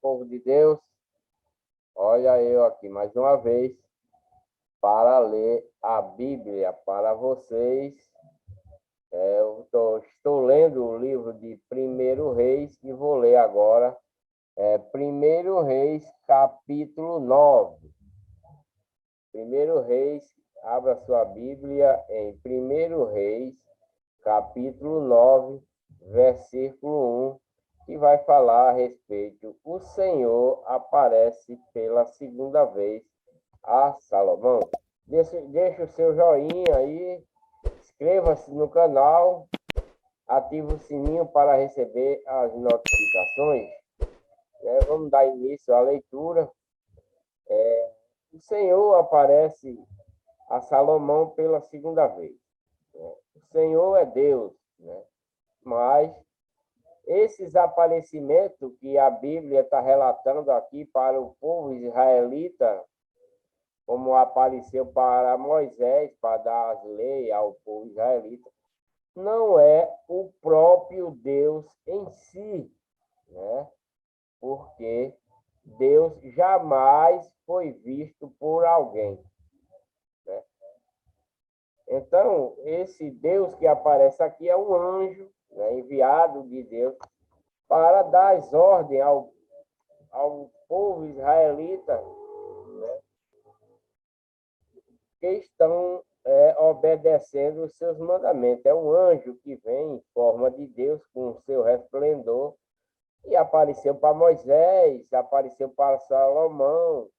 povo de Deus. Olha eu aqui mais uma vez para ler a Bíblia para vocês. Estou lendo o livro de 1 Reis e vou ler agora 1 Reis, capítulo 9. 1 Reis, abra sua Bíblia em 1 Reis, capítulo 9, versículo 1, que vai falar a respeito: o Senhor aparece pela segunda vez a Salomão. Deixa o seu joinha aí, inscreva-se no canal, ative o sininho para receber as notificações. Vamos dar início à leitura. O Senhor aparece a Salomão pela segunda vez. O Senhor é Deus, mas esses aparecimentos que a Bíblia está relatando aqui para o povo israelita, como apareceu para Moisés, para dar as leis ao povo israelita, não é o próprio Deus em si, porque Deus jamais foi visto por alguém. Então, esse Deus que aparece aqui é um anjo, enviado de Deus para dar as ordens ao povo israelita, que estão obedecendo os seus mandamentos. É um anjo que vem em forma de Deus com o seu resplendor e apareceu para Moisés, apareceu para Salomão,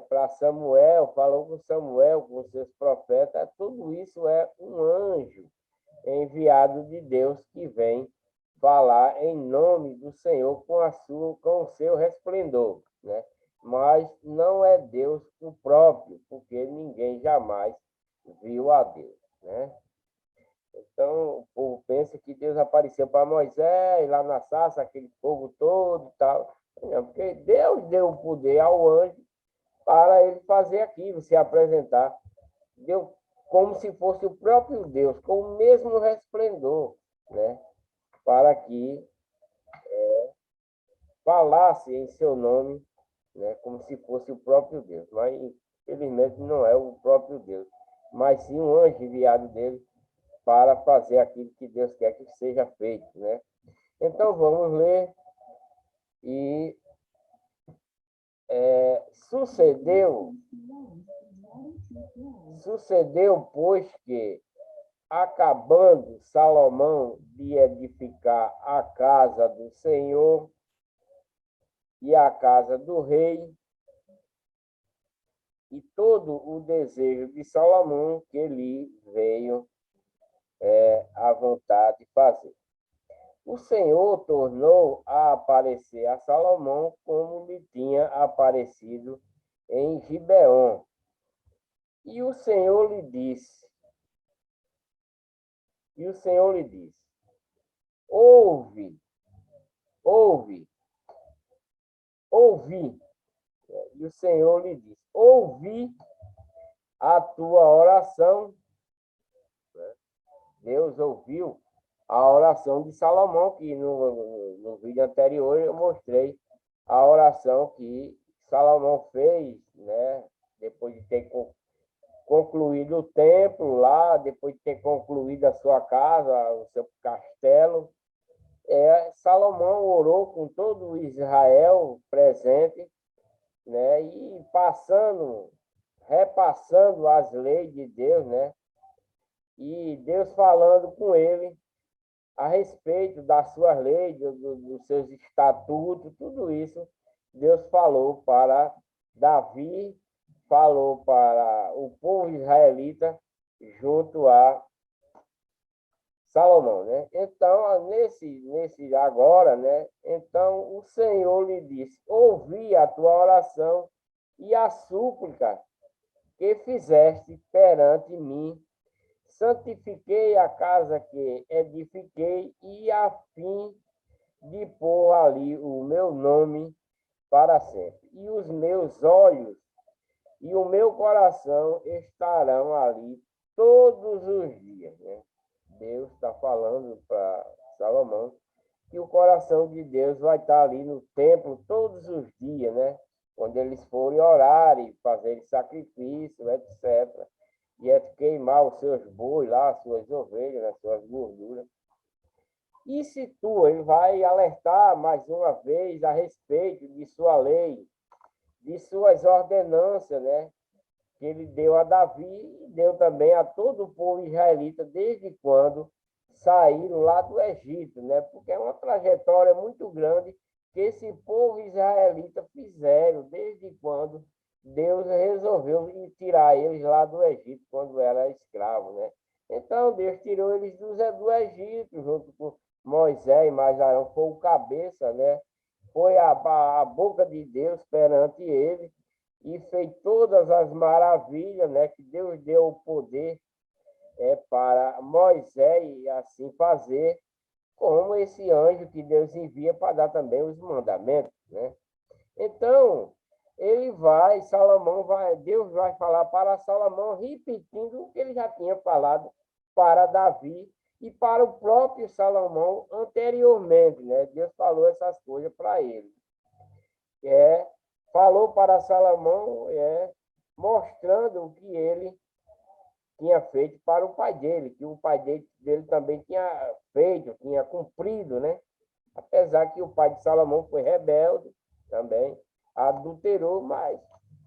para Samuel, falou com Samuel, com seus profetas. Tudo isso é um anjo enviado de Deus que vem falar em nome do Senhor com o seu resplendor, Mas não é Deus o próprio, porque ninguém jamais viu a Deus, Então, o povo pensa que Deus apareceu para Moisés, lá na sarça, aquele fogo todo e tal. Não, porque Deus deu o poder ao anjo para ele fazer aquilo, se apresentar. Deu como se fosse o próprio Deus, com o mesmo resplendor, para que falasse em seu nome, como se fosse o próprio Deus. Mas, infelizmente, não é o próprio Deus, mas sim um anjo enviado dele para fazer aquilo que Deus quer que seja feito, Então, vamos ler. E sucedeu, pois, que, acabando Salomão de edificar a casa do Senhor e a casa do rei, e todo o desejo de Salomão que lhe veio à vontade de fazer. O Senhor tornou a aparecer a Salomão como lhe tinha aparecido em Gibeon. E o Senhor lhe disse, ouvi. E o Senhor lhe disse, ouvi a tua oração. Deus ouviu a oração de Salomão, que no vídeo anterior eu mostrei a oração que Salomão fez, depois de ter concluído o templo lá, depois de ter concluído a sua casa, o seu castelo. Salomão orou com todo Israel presente, e repassando as leis de Deus, e Deus falando com ele a respeito das suas leis, dos seus estatutos, tudo isso Deus falou para Davi, falou para o povo israelita junto a Salomão, Então, nesse agora, então o Senhor lhe disse, ouvi a tua oração e a súplica que fizeste perante mim, santifiquei a casa que edifiquei e a fim de pôr ali o meu nome para sempre. E os meus olhos e o meu coração estarão ali todos os dias, Deus está falando para Salomão que o coração de Deus vai estar ali no templo todos os dias, né? Quando eles forem orar e fazerem sacrifício, etc. E é queimar os seus bois lá, as suas ovelhas, as suas gorduras. E se tu, ele vai alertar mais uma vez a respeito de sua lei, de suas ordenanças, né? Que ele deu a Davi e deu também a todo o povo israelita desde quando saíram lá do Egito, né? Porque é uma trajetória muito grande que esse povo israelita fizeram desde quando Deus resolveu tirar eles lá do Egito, quando era escravo, né? Então, Deus tirou eles do Egito, junto com Moisés e mais Arão, foi o cabeça, né? Foi a boca de Deus perante ele e fez todas as maravilhas, né? Que Deus deu o poder para Moisés assim fazer, como esse anjo que Deus envia para dar também os mandamentos, né? Então, Deus vai falar para Salomão, repetindo o que ele já tinha falado para Davi e para o próprio Salomão anteriormente, né? Deus falou essas coisas para ele. Falou para Salomão, mostrando o que ele tinha feito para o pai dele, que o pai dele também tinha feito, tinha cumprido, né? Apesar que o pai de Salomão foi rebelde também, adulterou, mas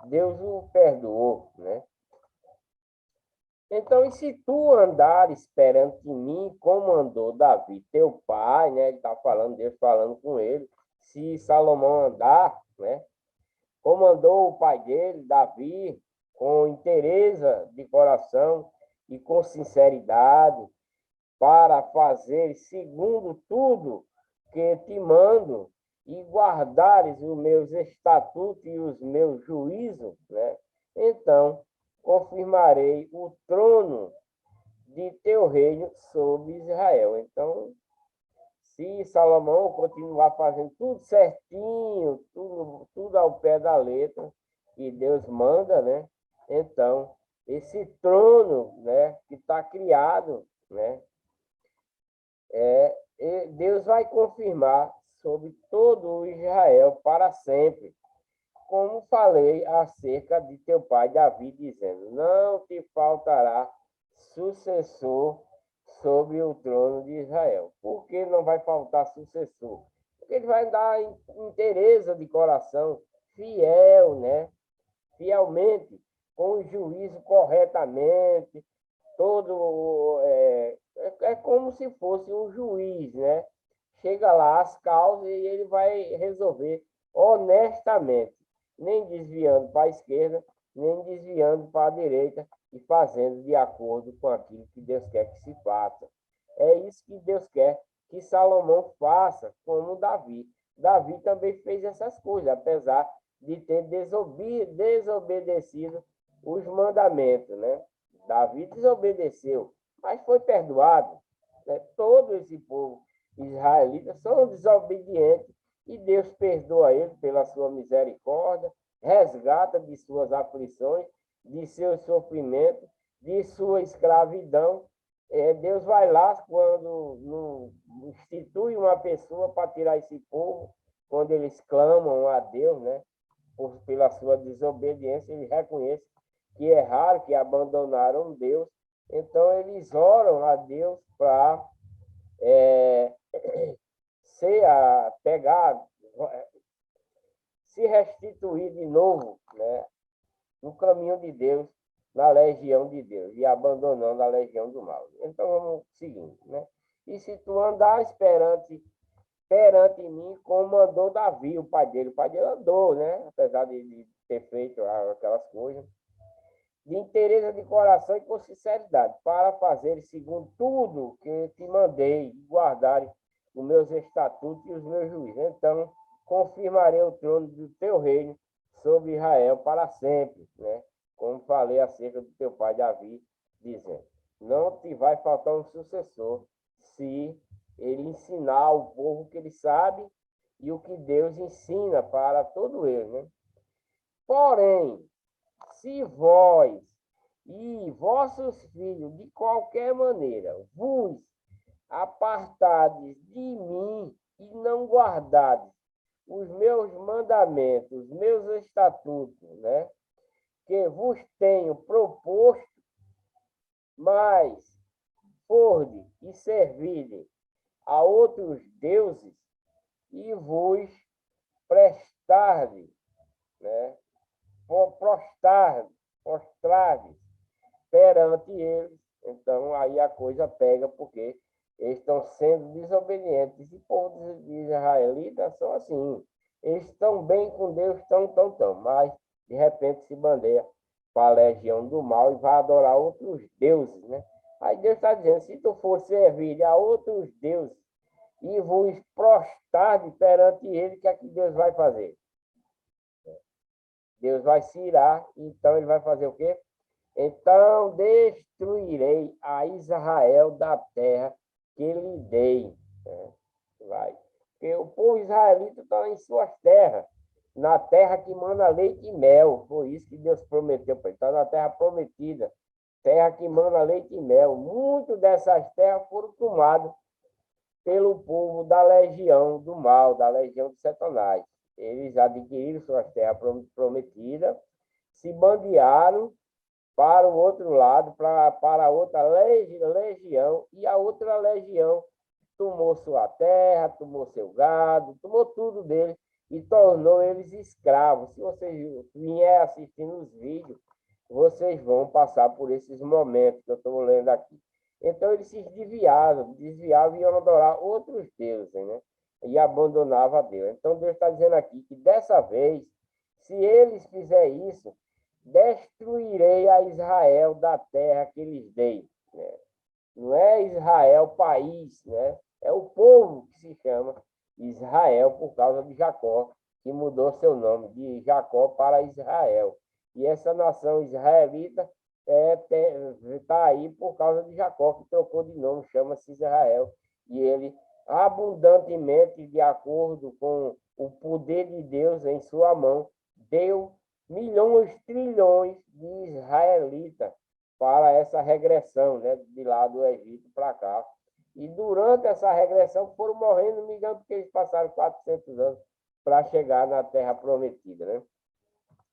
Deus o perdoou, né? Então, e se tu andares perante mim, como andou Davi, teu pai, né? Ele está falando, Deus falando com ele. Se Salomão andar, né? Como andou o pai dele, Davi, com interesse de coração e com sinceridade, para fazer segundo tudo que te mando e guardares os meus estatutos e os meus juízos, né? Então confirmarei o trono de teu reino sobre Israel. Então, se Salomão continuar fazendo tudo certinho, tudo ao pé da letra, que Deus manda, né? Então, esse trono, né, que está criado, né, Deus vai confirmar sobre todo o Israel para sempre, como falei acerca de teu pai Davi, dizendo: não te faltará sucessor sobre o trono de Israel. Por que não vai faltar sucessor? Porque ele vai dar inteireza de coração, fiel, né? Fielmente, com o juízo corretamente, todo é como se fosse um juiz, né? Chega lá as causas e ele vai resolver honestamente, nem desviando para a esquerda, nem desviando para a direita e fazendo de acordo com aquilo que Deus quer que se faça. É isso que Deus quer que Salomão faça, como Davi. Davi também fez essas coisas, apesar de ter desobedecido os mandamentos, né? Davi desobedeceu, mas foi perdoado, né? Todo esse povo israelita são desobedientes e Deus perdoa ele pela sua misericórdia, resgata de suas aflições, de seus sofrimentos, de sua escravidão. Deus vai lá quando não institui uma pessoa para tirar esse povo, quando eles clamam a Deus, né? Pela sua desobediência, ele reconhece que erraram, que abandonaram Deus. Então, eles oram a Deus para pegar, se restituir de novo, né, no caminho de Deus, na legião de Deus, e abandonando a legião do mal. Então, vamos seguindo, né? E se tu andares perante mim, como andou Davi, o pai dele andou, né? Apesar de ter feito aquelas coisas, de interesse de coração e com sinceridade, para fazer segundo tudo que te mandei, guardarem os meus estatutos e os meus juízos. Então, confirmarei o trono do teu reino sobre Israel para sempre, né? Como falei acerca do teu pai Davi, dizendo: não te vai faltar um sucessor se ele ensinar ao povo que ele sabe e o que Deus ensina para todo ele, né? Porém, se vós e vossos filhos, de qualquer maneira, vos apartardes de mim não guardardes os meus mandamentos, os meus estatutos, né, que vos tenho proposto, mas forde e servide a outros deuses e vos prestarde, né, prostrarde perante eles. Então, aí a coisa pega, porque eles estão sendo desobedientes. E povo de israelitas são assim. Eles estão bem com Deus, estão. Mas, de repente, se bandeia para a legião do mal e vai adorar outros deuses, né? Aí Deus está dizendo, se tu for servir a outros deuses e vos prostrar perante ele, o que é que Deus vai fazer? Deus vai se irar, então ele vai fazer o quê? Então destruirei a Israel da terra que lhe dei. Vai. Porque o povo israelita está em suas terras, na terra que manda leite e mel. Foi isso que Deus prometeu para ele. Está na terra prometida, terra que manda leite e mel. Muitas dessas terras foram tomadas pelo povo da legião do mal, da legião de Satanás. Eles adquiriram suas terras prometidas, se bandearam para o outro lado, para outra legião, e a outra legião tomou sua terra, tomou seu gado, tomou tudo dele e tornou eles escravos. Se vocês vier assistindo os vídeos, vocês vão passar por esses momentos que eu estou lendo aqui. Então eles se desviavam e iam adorar outros deuses, né? E abandonavam a Deus. Então Deus está dizendo aqui que dessa vez, se eles fizerem isso, destruirei a Israel da terra que lhes dei. Né? Não é Israel país, né? É o povo que se chama Israel por causa de Jacó, que mudou seu nome de Jacó para Israel. E essa nação israelita está aí por causa de Jacó, que trocou de nome, chama-se Israel. E ele, abundantemente, de acordo com o poder de Deus em sua mão, deu milhões, trilhões de israelitas para essa regressão, né, de lá do Egito para cá. E durante essa regressão foram morrendo milhões, porque eles passaram 400 anos para chegar na Terra Prometida, né?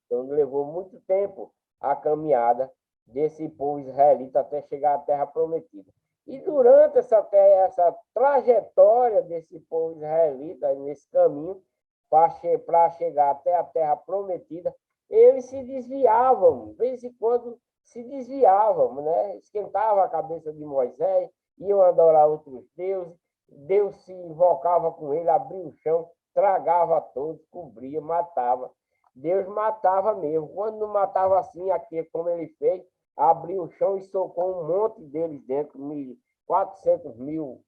Então levou muito tempo a caminhada desse povo israelita até chegar à Terra Prometida. E durante essa trajetória desse povo israelita, nesse caminho, para chegar até a Terra Prometida, eles se desviavam, de vez em quando se desviavam, né? Esquentava a cabeça de Moisés, iam adorar outros deuses, Deus se invocava com ele, abria o chão, tragava todos, cobria, matava. Deus matava mesmo. Quando não matava assim, aqui como ele fez, abriu o chão e socou um monte deles dentro, 400 mil.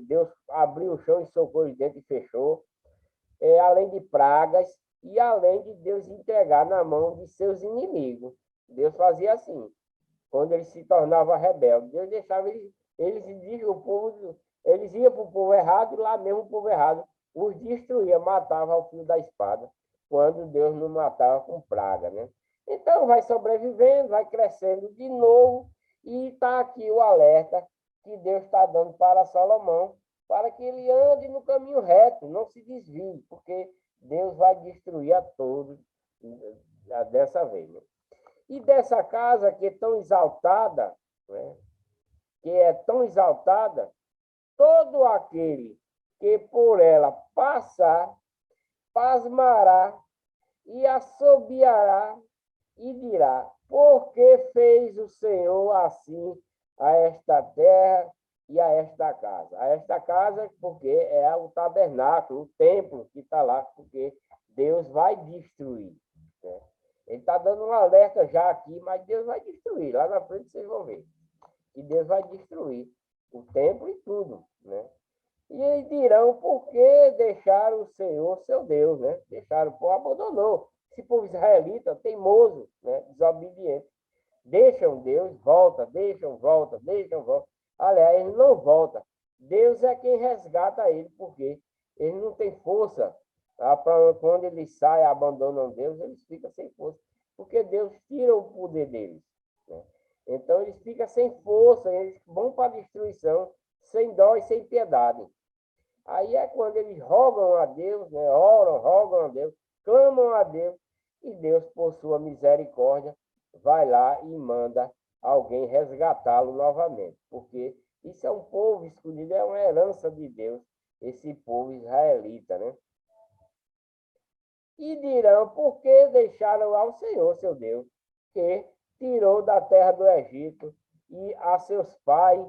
Deus abriu o chão e socou eles dentro e fechou. Além de pragas e além de Deus entregar na mão de seus inimigos. Deus fazia assim. Quando eles se tornavam rebeldes, Deus deixava eles iam para o povo errado, e lá mesmo o povo errado os destruía, matava ao fio da espada, quando Deus não matava com praga, né? Então vai sobrevivendo, vai crescendo de novo, e está aqui o alerta que Deus está dando para Salomão, para que ele ande no caminho reto, não se desvie, porque Deus vai destruir a todos dessa vez, né? E dessa casa que é tão exaltada, né? Que é tão exaltada, todo aquele que por ela passar, pasmará e assobiará e dirá: por que fez o Senhor assim a esta terra e a esta casa? A esta casa, porque é o tabernáculo, o templo que está lá, porque Deus vai destruir, né? Ele está dando um alerta já aqui, mas Deus vai destruir. Lá na frente vocês vão ver. E Deus vai destruir o templo e tudo, né? E eles dirão, por que deixaram o Senhor, seu Deus, né? Deixaram o povo, abandonou. Esse povo israelita, teimoso, né? Desobediente. Deixam Deus, volta. Aliás, ele não volta. Deus é quem resgata ele, porque eles não têm força. Quando eles saem, abandonam Deus, eles ficam sem força, porque Deus tira o poder deles, né? Então eles ficam sem força, eles vão para a destruição, sem dó e sem piedade. Aí é quando eles rogam a Deus, né? Oram, rogam a Deus, clamam a Deus, e Deus, por sua misericórdia, vai lá e manda alguém resgatá-lo novamente. Porque isso é um povo escolhido, é uma herança de Deus, esse povo israelita, né? E dirão, por que deixaram ao Senhor, seu Deus, que tirou da terra do Egito e a seus pais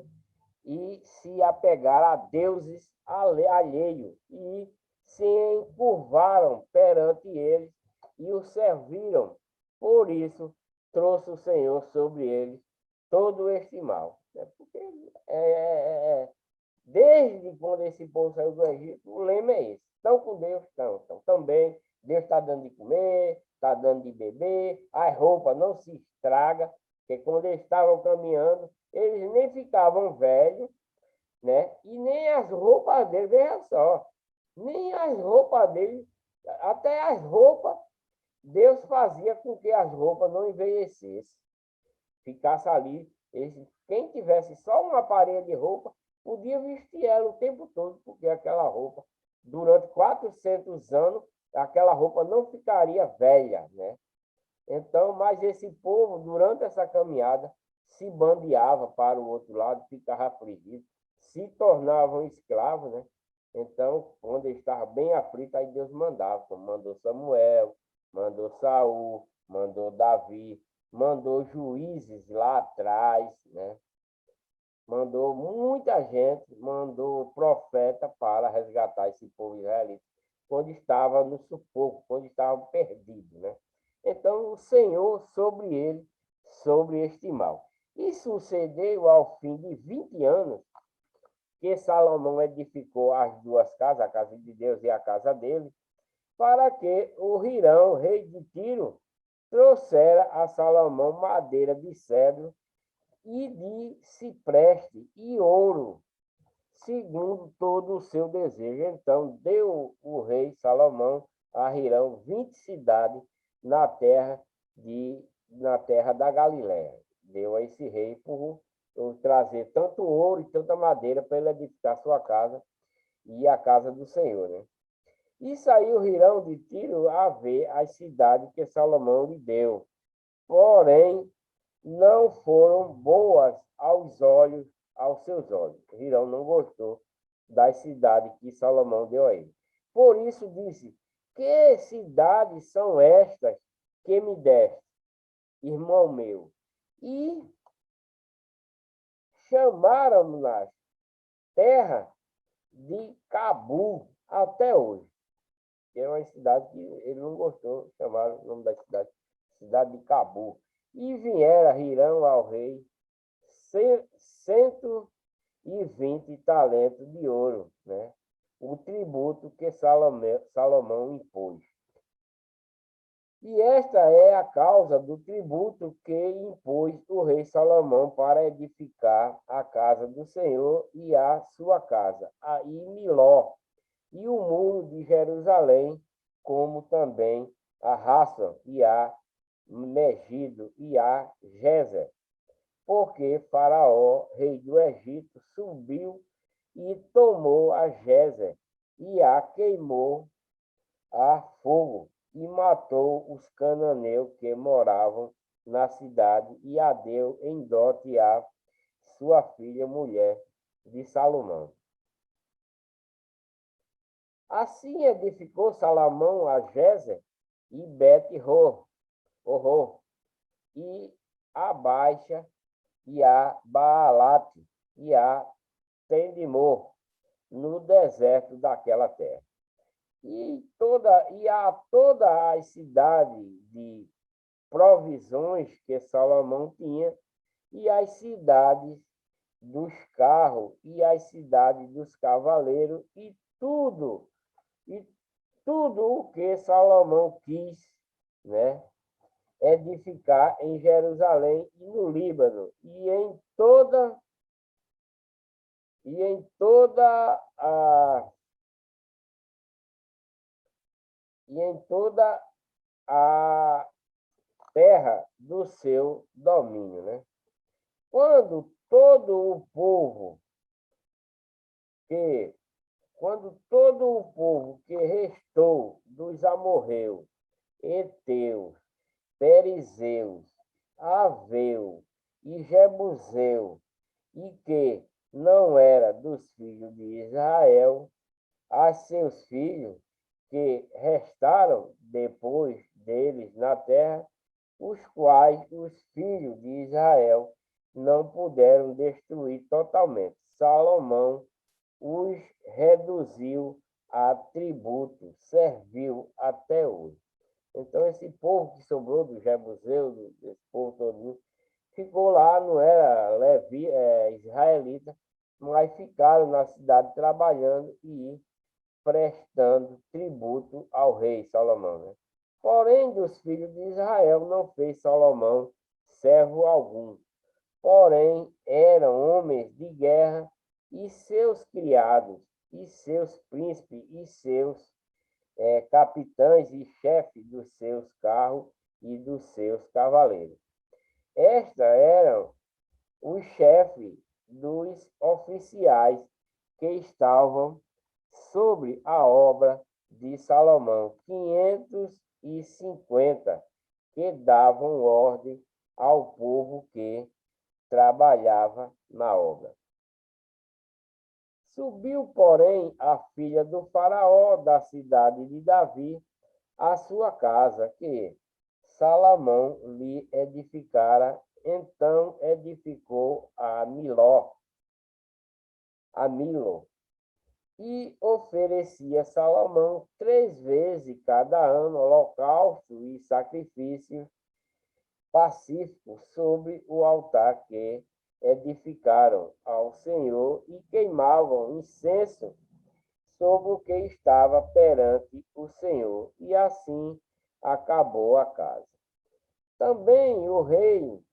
e se apegaram a deuses alheios e se encurvaram perante eles e o serviram. Por isso trouxe o Senhor sobre eles todo este mal. Porque desde quando esse povo saiu do Egito, o lema é esse. Estão com Deus? Estão. Então, também, Deus está dando de comer, está dando de beber, as roupas não se estragam, porque quando eles estavam caminhando, eles nem ficavam velhos, né? E nem as roupas deles, veja só, nem as roupas deles, até as roupas, Deus fazia com que as roupas não envelhecessem, ficasse ali. Quem tivesse só uma parede de roupa, podia vestir ela o tempo todo, porque aquela roupa, durante 400 anos, aquela roupa não ficaria velha, né? Então, mas esse povo, durante essa caminhada, se bandeava para o outro lado, ficava afligido, se tornavam escravos, né? Então, quando ele estava bem aflito, aí Deus mandava, como mandou Samuel, mandou Saul, mandou Davi, mandou juízes lá atrás, né? Mandou muita gente, mandou profeta para resgatar esse povo israelita, quando estava no sufoco, quando estava perdido, né? Então, o Senhor sobre ele, sobre este mal. E sucedeu ao fim de 20 anos, que Salomão edificou as duas casas, a casa de Deus e a casa dele, para que o Hirão, rei de Tiro, trouxera a Salomão madeira de cedro e de cipreste e ouro, segundo todo o seu desejo. Então deu o rei Salomão a Hirão 20 cidades na terra da Galiléia. Deu a esse rei por trazer tanto ouro e tanta madeira para ele edificar sua casa e a casa do Senhor, né? E saiu Hirão de Tiro a ver as cidades que Salomão lhe deu. Porém, não foram boas aos seus olhos. Hirão não gostou das cidades que Salomão deu a ele. Por isso disse: que cidades são estas que me deste, irmão meu? E chamaram-nas terra de Cabu até hoje. Que é uma cidade que ele não gostou, chamaram o nome da cidade, cidade de Cabu. E viera Hirão ao rei 120 talentos de ouro, né? O tributo que Salomão impôs. E esta é a causa do tributo que impôs o rei Salomão para edificar a casa do Senhor e a sua casa, a Miló, e o muro de Jerusalém, como também a Raça e a Megido e a Gezer, porque Faraó, rei do Egito, subiu e tomou a Gezer e a queimou a fogo e matou os cananeus que moravam na cidade e a deu em dote a sua filha mulher de Salomão. Assim edificou Salomão a Gezer e Bet-Horor e a Baixa e a Baalate e a Tendimor no deserto daquela terra. E a toda as cidades de provisões que Salomão tinha, e as cidades dos carros, e as cidades dos cavaleiros, e tudo o que Salomão quis, né, edificar em Jerusalém e no Líbano, e em toda a terra do seu domínio, né? Quando todo o povo que quando todo o povo que restou dos amorreus, heteus, perizeus, aveus e jebuseu, e que não era dos filhos de Israel, a seus filhos que restaram depois deles na terra, os quais os filhos de Israel não puderam destruir totalmente. Salomão os reduziu a tributo, serviu até hoje. Então, esse povo que sobrou do Jebuseu, desse povo todo, ficou lá, não era israelita, mas ficaram na cidade trabalhando e prestando tributo ao rei Salomão. Né? Porém, dos filhos de Israel não fez Salomão servo algum. Porém, eram homens de guerra e seus criados, e seus príncipes, e seus capitães e chefes dos seus carros e dos seus cavaleiros. Estes eram os chefes dos oficiais que estavam sobre a obra de Salomão, 550, que davam ordem ao povo que trabalhava na obra. Subiu, porém, a filha do faraó da cidade de Davi à sua casa, que Salomão lhe edificara. Então edificou a Milo, e oferecia Salomão 3 vezes cada ano holocausto e sacrifício pacífico sobre o altar que edificaram ao Senhor e queimavam incenso sobre o que estava perante o Senhor. E assim acabou a casa. Também o rei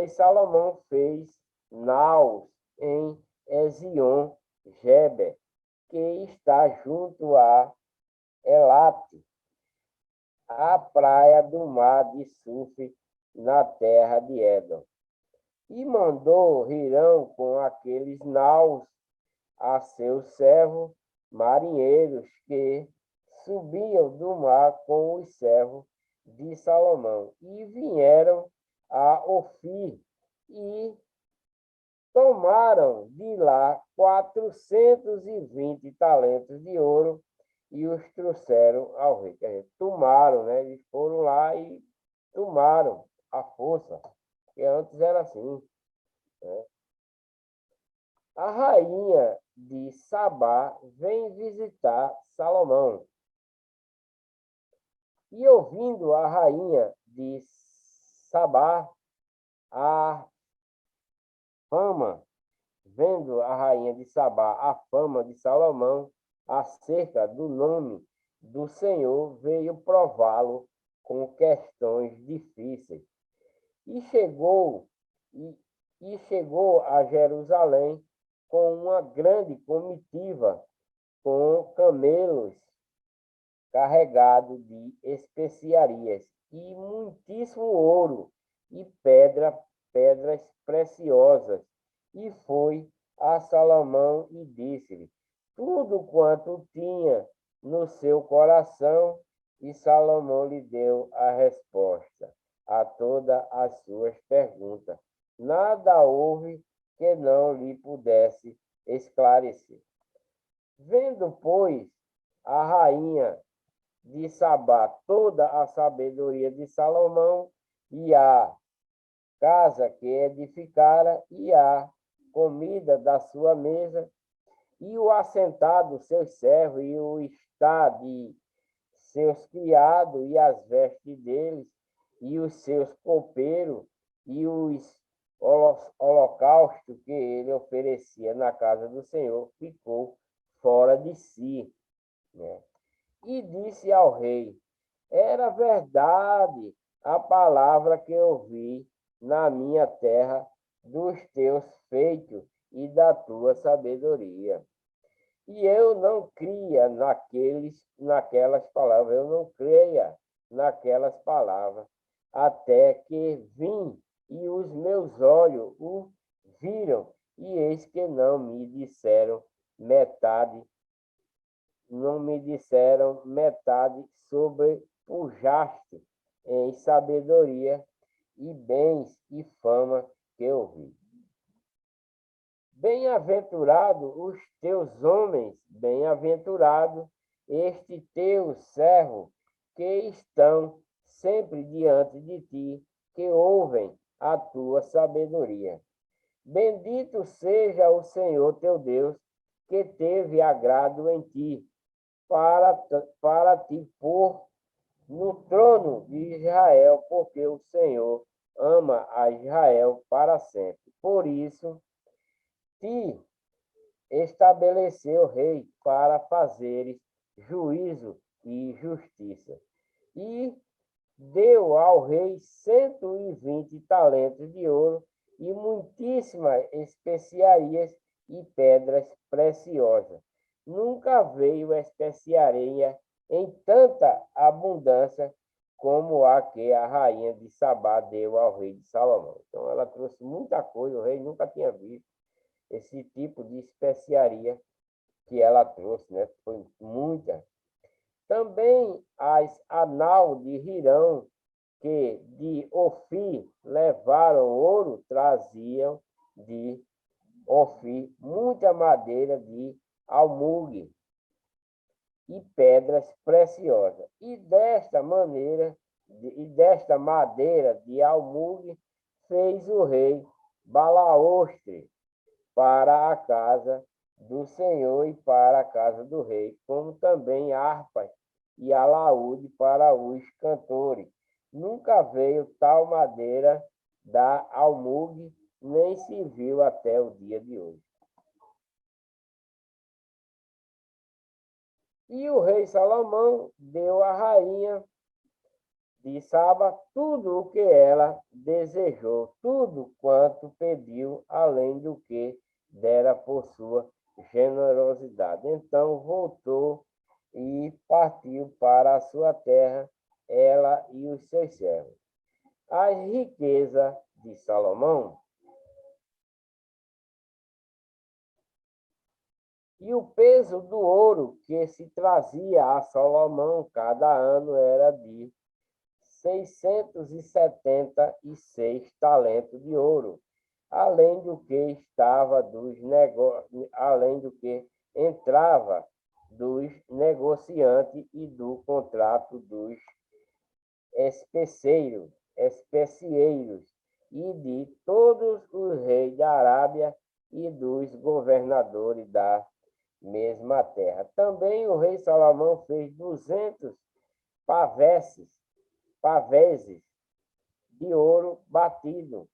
Salomão fez naus em Ezion-Geber, que está junto a Elate, a praia do mar de Suf, na terra de Edom. E mandou Hirão com aqueles naus a seus servos marinheiros que subiam do mar com os servos de Salomão. E vieram a Ofir e tomaram de lá 420 talentos de ouro e os trouxeram ao rei. Quer dizer, tomaram, né? Eles foram lá e tomaram a força, que antes era assim. Né? A rainha de Sabá vem visitar Salomão. E ouvindo a rainha de Sabá, vendo a rainha de Sabá a fama de Salomão acerca do nome do Senhor, veio prová-lo com questões difíceis. E chegou a Jerusalém com uma grande comitiva, com camelos carregados de especiarias e muitíssimo ouro e pedras preciosas. E foi a Salomão e disse-lhe tudo quanto tinha no seu coração, e Salomão lhe deu a resposta a todas as suas perguntas. Nada houve que não lhe pudesse esclarecer. Vendo, pois, a rainha de Sabá toda a sabedoria de Salomão e a casa que edificara e a comida da sua mesa e o assentado seus servos e o estar de seus criados e as vestes deles e os seus copeiros e os holocaustos que ele oferecia na casa do Senhor, ficou fora de si. Né? E disse ao rei, era verdade a palavra que ouvi na minha terra dos teus feitos e da tua sabedoria. E eu não cria naquelas palavras, eu não creia naquelas palavras, até que vim e os meus olhos o viram, e eis que não me disseram metade, não me disseram metade sobrepujaste em sabedoria e bens e fama que eu vi. Bem-aventurado os teus homens, bem-aventurado este teu servo, que estão sempre diante de ti, que ouvem a tua sabedoria. Bendito seja o Senhor teu Deus, que teve agrado em ti, para te pôr no trono de Israel, porque o Senhor ama a Israel para sempre. Por isso, te estabeleceu rei para fazeres juízo e justiça. E deu ao rei 120 talentos de ouro e muitíssimas especiarias e pedras preciosas. Nunca veio especiaria em tanta abundância como a que a rainha de Sabá deu ao rei de Salomão. Então, ela trouxe muita coisa, o rei nunca tinha visto esse tipo de especiaria que ela trouxe, né? Foi muita. Também as anal de Hirão, que de Ofir levaram ouro, traziam de Ofir muita madeira de almugue e pedras preciosas. E desta madeira de almugue fez o rei balaostre para a casa do Senhor e para a casa do rei, como também harpas e alaúde para os cantores. Nunca veio tal madeira da almugue, nem se viu até o dia de hoje. E o rei Salomão deu à rainha de Saba tudo o que ela desejou, tudo quanto pediu, além do que dera por sua generosidade. Então voltou e partiu para a sua terra, ela e os seus servos. A riqueza de Salomão e o peso do ouro que se trazia a Salomão cada ano era de 676 talentos de ouro, além do que estava dos negócios, além do que entrava dos negociantes e do contrato dos especieiros e de todos os reis da Arábia e dos governadores da mesma terra. Também o rei Salomão fez 200 paveses de ouro batido,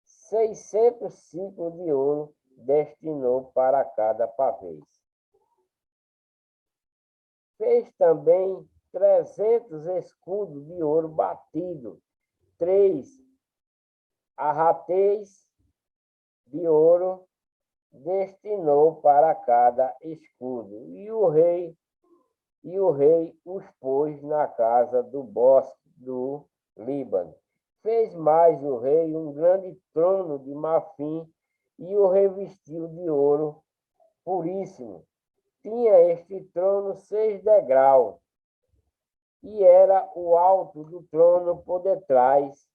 600 ciclos de ouro destinou para cada pavês. Fez também 300 escudos de ouro batido, 3 arrateis de ouro destinou para cada escudo. E o rei os pôs na casa do bosque do Líbano. Fez mais o rei um grande trono de marfim e o revestiu de ouro puríssimo. Tinha este trono 6 degraus, e era o alto do trono por detrás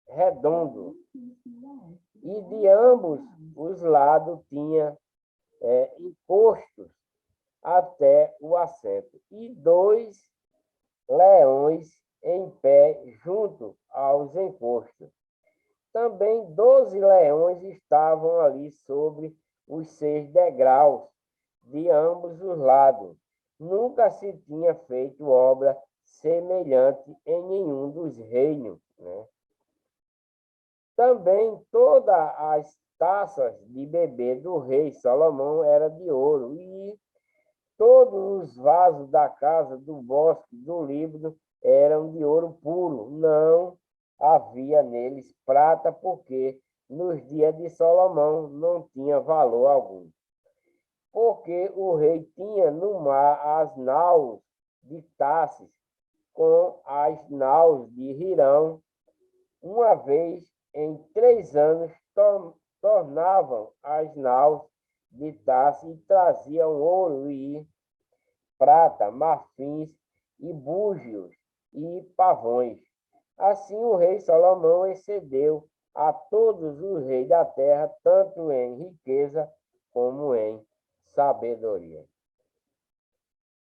redondo. E de ambos os lados tinha encostos até o assento, e 2 leões em pé junto aos encostos. Também 12 leões estavam ali sobre os 6 degraus de ambos os lados. Nunca se tinha feito obra semelhante em nenhum dos reinos, né? Também todas as taças de beber do rei Salomão eram de ouro, e todos os vasos da casa do bosque do Líbano eram de ouro puro. Não havia neles prata, porque nos dias de Salomão não tinha valor algum. Porque o rei tinha no mar as naus de Tarsis com as naus de Hirão. Uma vez em 3 anos tornavam as naus de Tarso e traziam ouro e prata, marfins e búzios e pavões. Assim o rei Salomão excedeu a todos os reis da terra, tanto em riqueza como em sabedoria.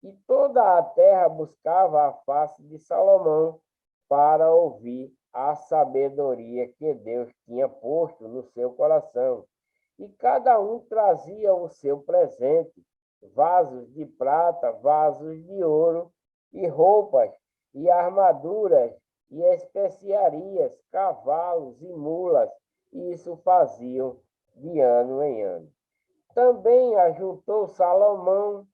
E toda a terra buscava a face de Salomão para ouvir a sabedoria que Deus tinha posto no seu coração. E cada um trazia o seu presente, vasos de prata, vasos de ouro, e roupas, e armaduras, e especiarias, cavalos e mulas, e isso faziam de ano em ano. Também ajuntou Salomão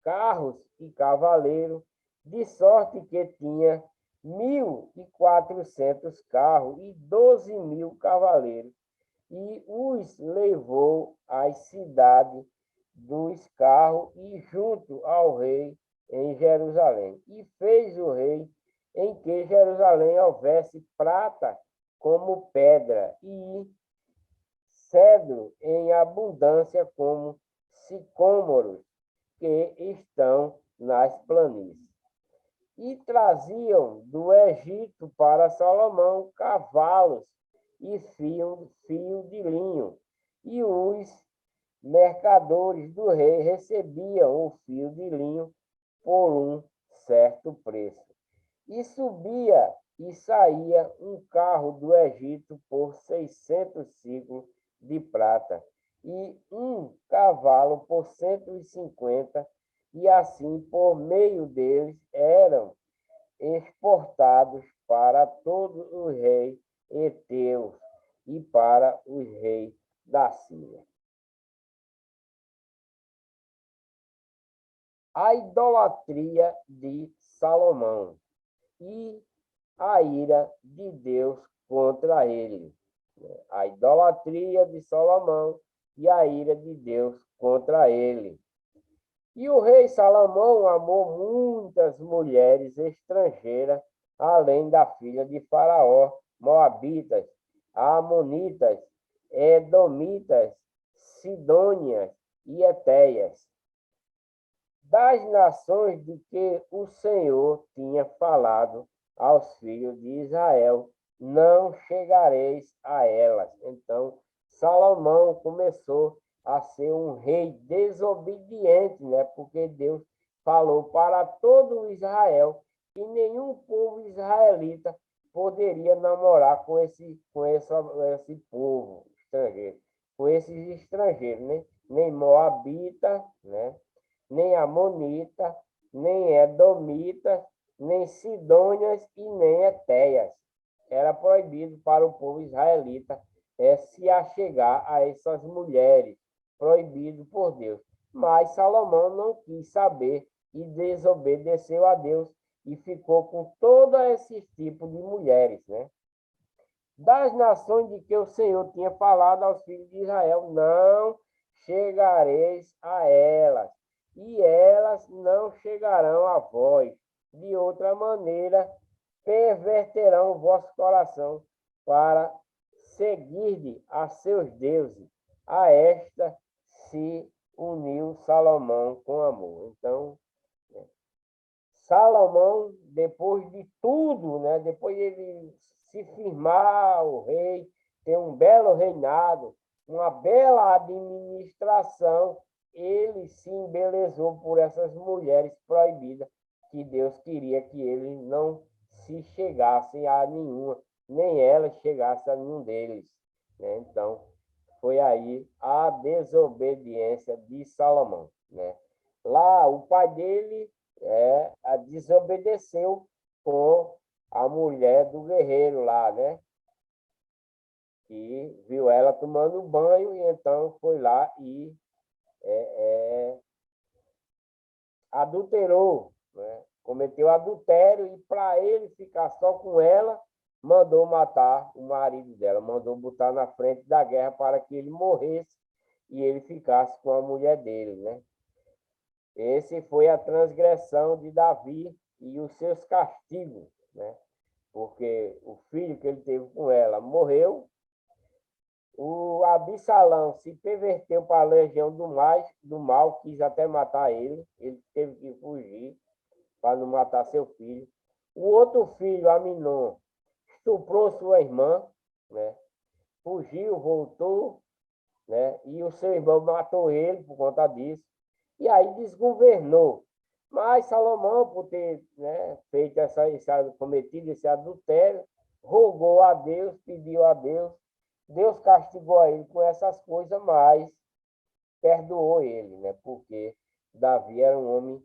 carros e cavaleiros, de sorte que tinha 1.400 carros e 12.000 cavaleiros, e os levou às cidades dos carros e junto ao rei em Jerusalém. E fez o rei em que Jerusalém houvesse prata como pedra e cedro em abundância como sicômoros que estão nas planícies. E traziam do Egito para Salomão cavalos e fio de linho, e os mercadores do rei recebiam o fio de linho por um certo preço. E subia e saía um carro do Egito por 600 ciclos de prata, e um cavalo por 150, e assim por meio deles eram exportados para todos os reis heteus e para os reis da Síria. A idolatria de Salomão e a ira de Deus contra ele. A idolatria de Salomão e a ira de Deus contra ele. E o rei Salomão amou muitas mulheres estrangeiras, além da filha de Faraó, moabitas, amonitas, edomitas, sidônias e etéias, das nações de que o Senhor tinha falado aos filhos de Israel, não chegareis a elas. Então, Salomão começou a ser um rei desobediente, né? Porque Deus falou para todo Israel que nenhum povo israelita poderia namorar com esse povo estrangeiro, com esses estrangeiros, né? Nem moabita, né? Nem amonita, nem edomita, nem sidônias e nem etéias. Era proibido para o povo israelita se achegar a essas mulheres, proibido por Deus. Mas Salomão não quis saber e desobedeceu a Deus e ficou com todo esse tipo de mulheres, né? Das nações de que o Senhor tinha falado aos filhos de Israel, não chegareis a elas, e elas não chegarão a vós. De outra maneira, perverterão o vosso coração para seguir a seus deuses. A esta se uniu Salomão com amor. Então, Salomão, depois de tudo, né, depois de ele se firmar o rei, ter um belo reinado, uma bela administração, ele se embelezou por essas mulheres proibidas, que Deus queria que ele não se chegasse a nenhuma, nem elas chegassem a nenhum deles, né? Então, foi aí a desobediência de Salomão, né? Lá, o pai dele desobedeceu com a mulher do guerreiro lá, né? E viu ela tomando banho, e então foi lá e adulterou, né? Cometeu adultério, e para ele ficar só com ela, mandou matar o marido dela, mandou botar na frente da guerra para que ele morresse e ele ficasse com a mulher dele, né? Esse foi a transgressão de Davi e os seus castigos, né? Porque o filho que ele teve com ela morreu, O Absalão se perverteu para a legião do mal, quis até matar ele. Ele teve que fugir para não matar seu filho. O outro filho, Aminon, estuprou sua irmã, né? Fugiu, voltou, né? E o seu irmão matou ele por conta disso. E aí desgovernou. Mas Salomão, por ter, né, feito cometido esse adultério, rogou a Deus, pediu a Deus. Deus castigou a ele com essas coisas, mas perdoou ele, né? Porque Davi era um homem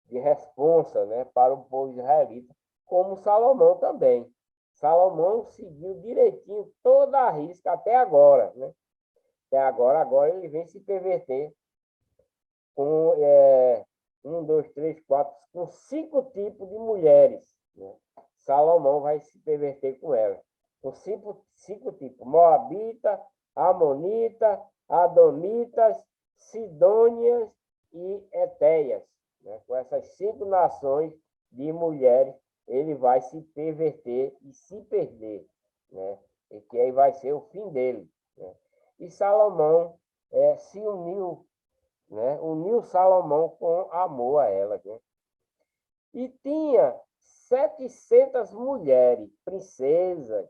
de responsa, né, para o povo israelita, como Salomão também. Salomão seguiu direitinho toda a risca até agora, né? Até agora ele vem se perverter com um, dois, três, quatro, com 5 tipos de mulheres, né? Salomão vai se perverter com elas, com cinco tipos: Moabita, Amonita, Adomitas, Sidônias e Etéias, né? Com essas 5 nações de mulheres, ele vai se perverter e se perder, né? E que aí vai ser o fim dele, né? E Salomão se uniu, né? Uniu Salomão com amor a ela, né? E tinha 700 mulheres, princesas,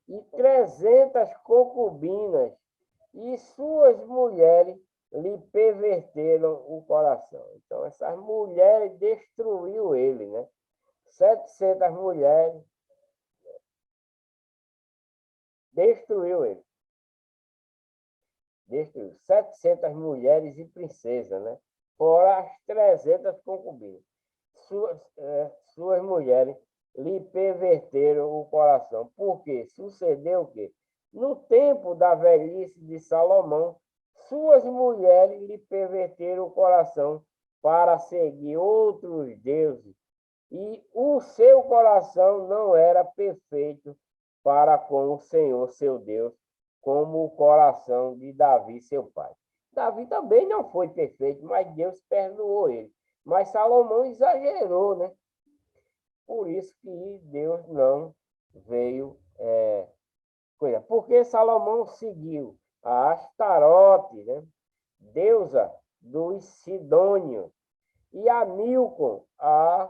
e 300 concubinas, e suas mulheres lhe perverteram o coração. Então, essas mulheres destruiu ele, né? 700 mulheres destruiu ele. Destruiu 700 mulheres e princesas, né? Fora as 300 concubinas. Suas mulheres lhe perverteram o coração. Por quê? Sucedeu o quê? No tempo da velhice de Salomão, suas mulheres lhe perverteram o coração para seguir outros deuses, e o seu coração não era perfeito para com o Senhor, seu Deus, como o coração de Davi, seu pai. Davi também não foi perfeito, mas Deus perdoou ele. Mas Salomão exagerou, né? Por isso que Deus não veio coisa. Porque Salomão seguiu a Astarote, né? Deusa dos Sidônios, e a Milcom, a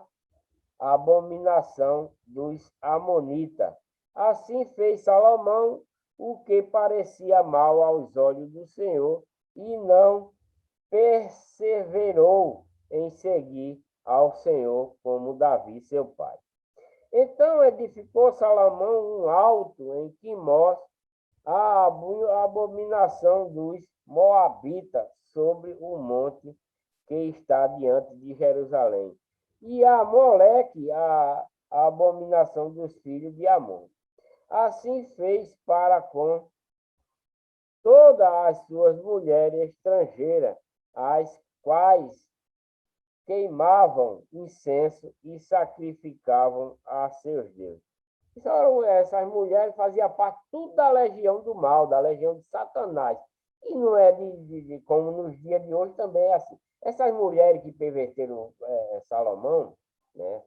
abominação dos amonitas. Assim fez Salomão o que parecia mal aos olhos do Senhor, e não perseverou em seguir ao Senhor como Davi, seu pai. Então edificou Salomão um alto em Quimós, a abominação dos moabitas, sobre o monte que está diante de Jerusalém, e a Moleque, a abominação dos filhos de Amon. Assim fez para com todas as suas mulheres estrangeiras, as quais queimavam incenso e sacrificavam a seus deuses. Então, essas mulheres faziam parte tudo da legião do mal, da legião de Satanás. E não é como nos dias de hoje também é assim. Essas mulheres que perverteram Salomão, né,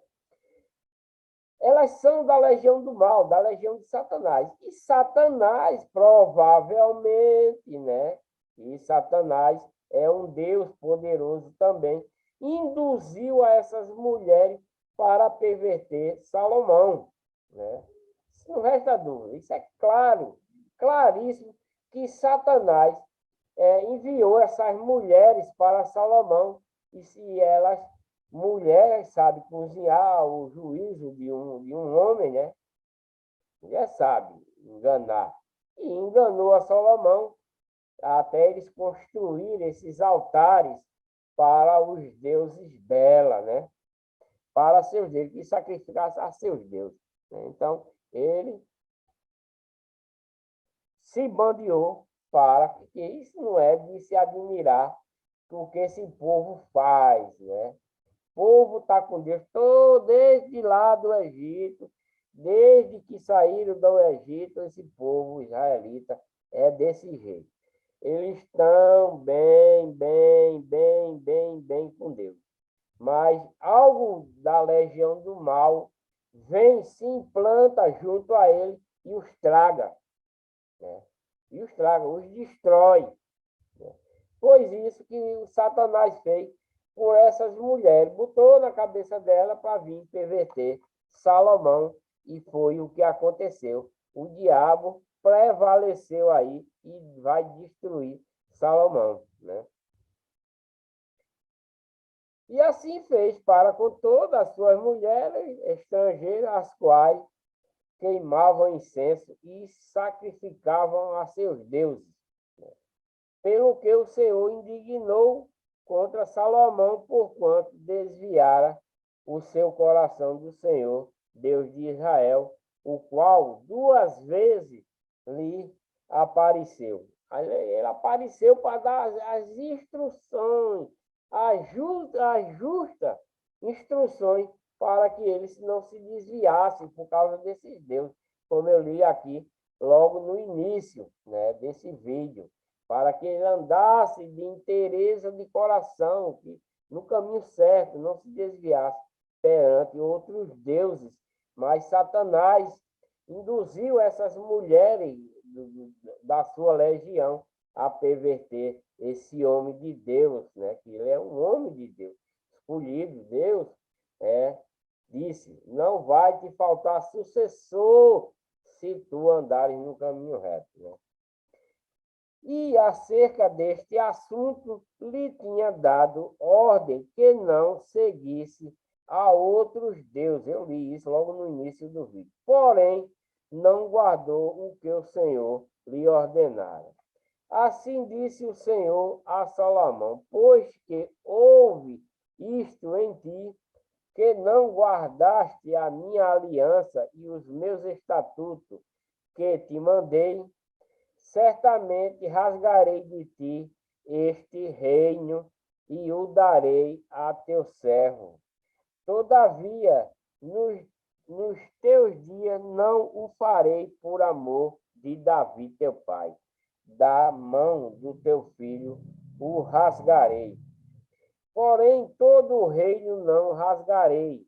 elas são da legião do mal, da legião de Satanás. E Satanás, provavelmente, né? E Satanás é um Deus poderoso também, induziu a essas mulheres para perverter Salomão, né? Isso não resta dúvida. Isso é claro, claríssimo, que Satanás enviou essas mulheres para Salomão, e se elas mulher sabe cozinhar o juízo de um homem, né? Mulher sabe enganar. E enganou a Salomão até eles construírem esses altares para os deuses dela, né? Para seus deuses, que sacrificassem a seus deuses, né? Então, ele se bandeou para que isso não é de se admirar o que esse povo faz, né? O povo está com Deus desde lá do Egito, desde que saíram do Egito, esse povo israelita é desse jeito. Eles estão bem com Deus. Mas algo da legião do mal vem, se implanta junto a ele e os traga, né? e os traga, os destrói. Pois isso que o Satanás fez por essas mulheres, botou na cabeça dela para vir perverter Salomão, e foi o que aconteceu. O diabo prevaleceu aí e vai destruir Salomão, né? E assim fez para com todas as suas mulheres estrangeiras, as quais queimavam incenso e sacrificavam a seus deuses. Pelo que o Senhor indignou contra Salomão, porquanto desviara o seu coração do Senhor, Deus de Israel, o qual 2 vezes lhe apareceu. Ele apareceu para dar as instruções, as justas instruções para que eles não se desviassem por causa desses deuses, como eu li aqui logo no início, né, desse vídeo, para que ele andasse de inteireza de coração, que no caminho certo, não se desviasse perante outros deuses. Mas Satanás induziu essas mulheres da sua legião a perverter esse homem de Deus, né? Que ele é um homem de Deus, escolhido. Deus disse: não vai te faltar sucessor se tu andares no caminho reto, né? E acerca deste assunto lhe tinha dado ordem que não seguisse a outros deuses. Eu li isso logo no início do vídeo. Porém, não guardou o que o Senhor lhe ordenara. Assim disse o Senhor a Salomão: pois que houve isto em ti, que não guardaste a minha aliança e os meus estatutos que te mandei, certamente rasgarei de ti este reino e o darei a teu servo. Todavia, nos teus dias não o farei por amor de Davi teu pai. Da mão do teu filho o rasgarei. Porém, todo o reino não rasgarei.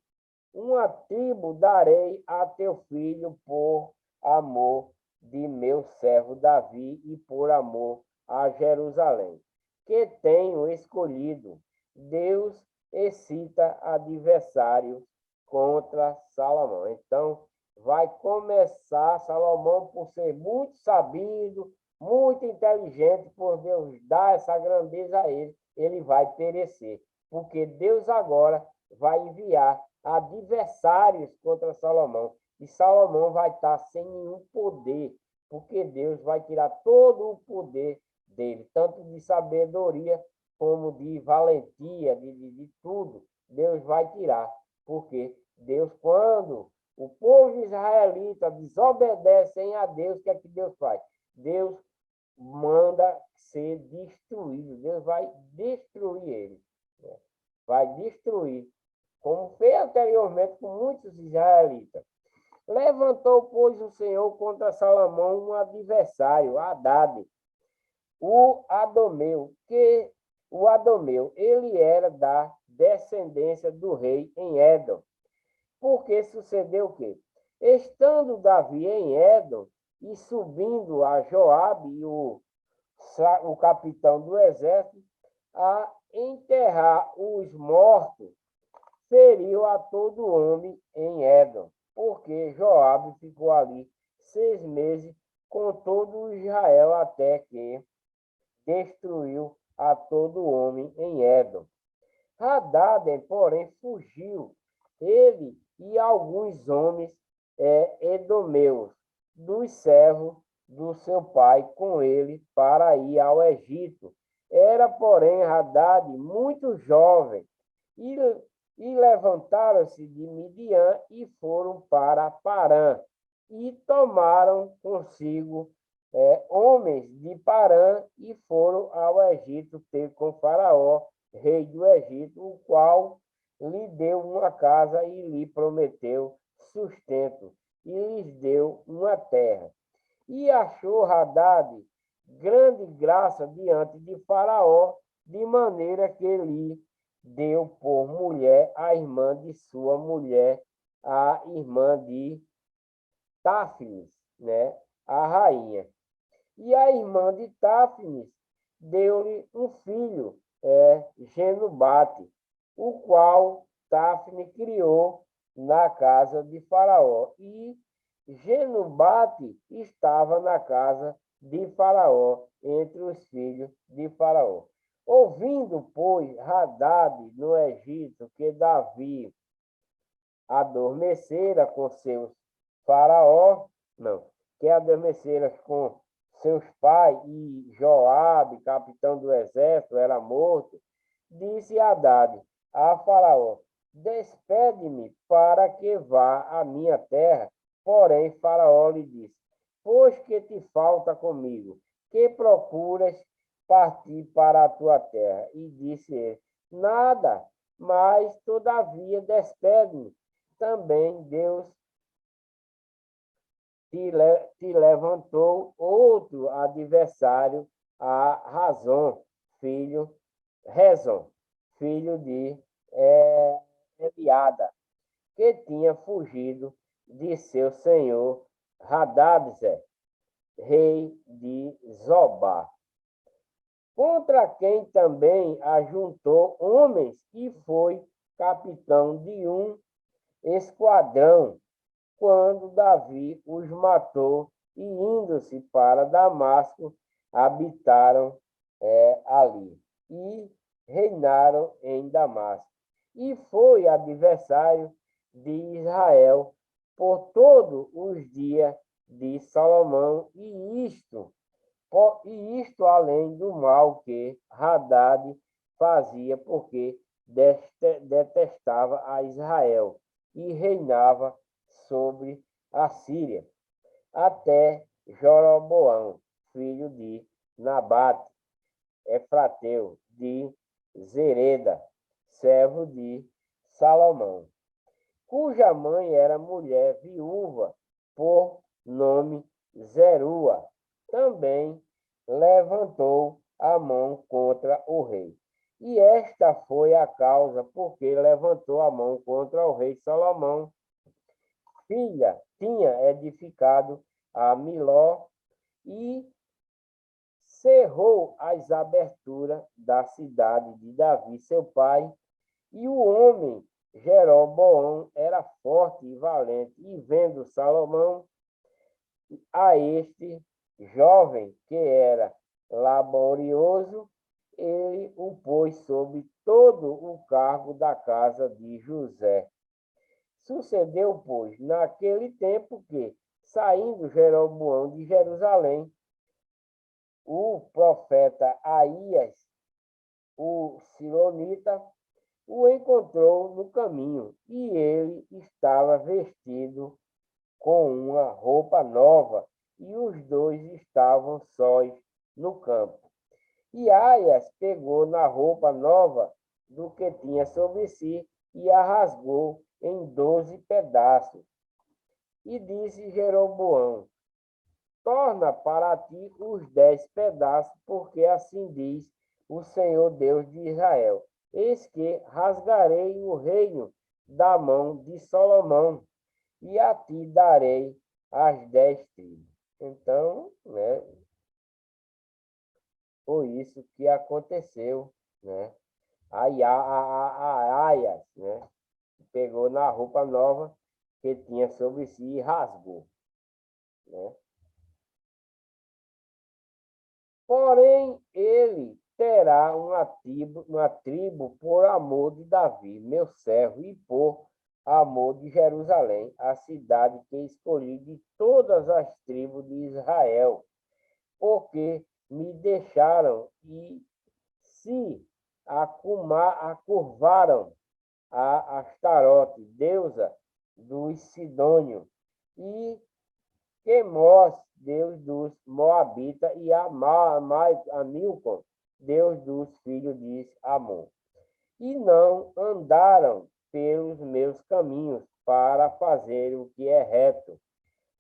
Uma tribo darei a teu filho por amor de meu servo Davi e por amor a Jerusalém, que tenho escolhido. Deus excita adversário contra Salomão. Então, vai começar Salomão, por ser muito sabido, muito inteligente, por Deus dar essa grandeza a ele vai perecer, porque Deus agora vai enviar adversários contra Salomão, e Salomão vai estar sem nenhum poder, porque Deus vai tirar todo o poder dele, tanto de sabedoria como de valentia, de tudo. Deus vai tirar, porque Deus, quando o povo israelita desobedece a Deus, o que é que Deus faz? Deus manda ser destruído. Deus vai destruir ele. Né? Vai destruir, como fez anteriormente com muitos israelitas. Levantou, pois, o Senhor contra Salomão um adversário, Hadade, o Adomeu, ele era da descendência do rei em Édom. Porque sucedeu o quê? Estando Davi em Édom e subindo a Joabe, o capitão do exército, a enterrar os mortos, feriu a todo homem em Édom, porque Joabe ficou ali 6 meses com todo Israel, até que destruiu a todo homem em Édom. Hadad, porém, fugiu, ele e alguns homens edomeus, dos servos do seu pai, com ele para ir ao Egito. Era, porém, Hadad muito jovem, e levantaram-se de Midian e foram para Parã, e tomaram consigo homens de Parã, e foram ao Egito ter com Faraó, rei do Egito, o qual lhe deu uma casa e lhe prometeu sustento, e lhes deu uma terra. E achou Hadad grande graça diante de Faraó, de maneira que lhe deu por mulher a irmã de sua mulher, a irmã de Táfilis, né, a rainha. E a irmã de Táfnis deu-lhe um filho, Genubate, o qual Táfne criou na casa de Faraó. E Genubate estava na casa de Faraó, entre os filhos de Faraó. Ouvindo, pois, Hadad no Egito que Davi adormecera com seus Faraó, não, que adormecera com seus pais e Joabe, capitão do exército, era morto, disse Hadad a Faraó: despede-me para que vá à minha terra. Porém, Faraó lhe disse: pois que te falta comigo, que procuras partir para a tua terra? E disse ele: nada, mas todavia despede-me. Também Deus te levantou outro adversário, a Rezon, filho de Eliada, que tinha fugido de seu senhor Hadadzer, rei de Zobá, contra quem também ajuntou homens e foi capitão de um esquadrão, quando Davi os matou e, indo-se para Damasco, habitaram ali e reinaram em Damasco. E foi adversário de Israel por todos os dias de Salomão, e isto além do mal que Hadad fazia, porque detestava a Israel e reinava sobre a Síria, até Jeroboão, filho de Nabate, Efrateu, de Zereda, servo de Salomão, cuja mãe era mulher viúva, por nome Zerua. Também levantou a mão contra o rei. E esta foi a causa porque levantou a mão contra o rei Salomão. Filha tinha edificado a Miló e cerrou as aberturas da cidade de Davi, seu pai, e o homem Jeroboão era forte e valente, e vendo Salomão a este jovem que era laborioso, ele o pôs sobre todo o cargo da casa de José. Sucedeu, pois, naquele tempo que, saindo Jeroboão de Jerusalém, o profeta Aías, o silonita, o encontrou no caminho, e ele estava vestido com uma roupa nova, e os dois estavam sós no campo. E Aias pegou na roupa nova do que tinha sobre si e a rasgou em 12 pedaços. E disse Jeroboão: torna para ti os 10 pedaços, porque assim diz o Senhor Deus de Israel: eis que rasgarei o reino da mão de Salomão, e a ti darei as 10 tribos. Então, foi isso que aconteceu, né? A Aias, pegou na roupa nova que tinha sobre si e rasgou, né? Porém, ele terá uma tribo por amor de Davi, meu servo, e por amor de Jerusalém, a cidade que escolhi de todas as tribos de Israel, porque me deixaram e se acurvaram a Astarote, deusa dos Sidônios, e Quemós, deus dos Moabitas, e a Milcom, deus dos filhos de Amon. E não andaram pelos meus caminhos para fazer o que é reto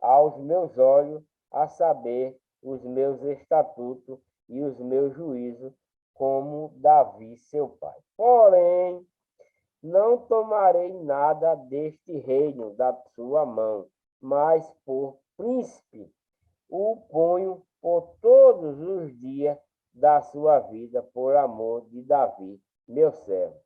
aos meus olhos, a saber, os meus estatutos e os meus juízos, como Davi, seu pai. Porém, não tomarei nada deste reino da sua mão, mas por príncipe o ponho por todos os dias da sua vida, por amor de Davi, meu servo,